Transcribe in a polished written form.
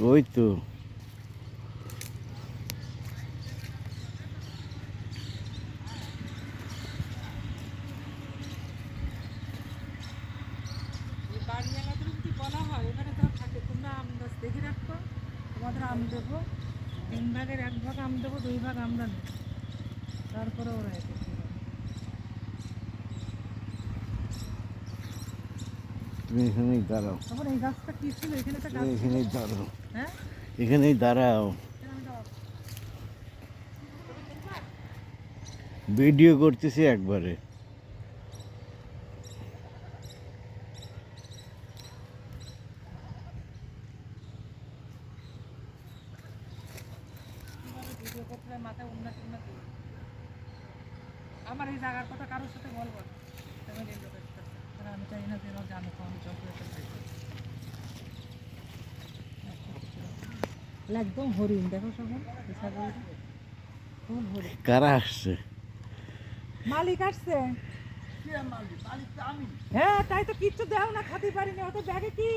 ওই তো বাড়িওয়ালাদের যদি বলা হয় এখানে তারা থাকে, তোমরা আম গাছ দেখে রাখো, তোমাদের আম দেবো, 3 ভাগের 1 ভাগ আম দেবো, 2 ভাগ আমরা নেব, তারপরে ওরা এটা করবে। তুমি এখানেই দাঁড়াও, তখন এই গাছটা কি ছিল, এখানে একটা তুমি গাছ ছিল। এখানেই দাঁড়াও, হ্যাঁ, এখানেই দাঁড়াও, ভিডিও করতেছি একবারে। ভিডিও করতে হয়, মাথায় উন্নতি উন্নতি। আমার এই জায়গার কথা কারোর সাথে বলবো না, ফ্যামিলির লোকের সাথে, কারণ আমি চাই না যে ওরা জানো আমি চক্রের একদম হরিণ দেখো সবাই, খুব হরিণ। কারা আসছে? মালিক আসছে। হ্যাঁ তাই তো কিচ্ছু দেও না, খাতে পারিনি, ওদের ব্যাগে কি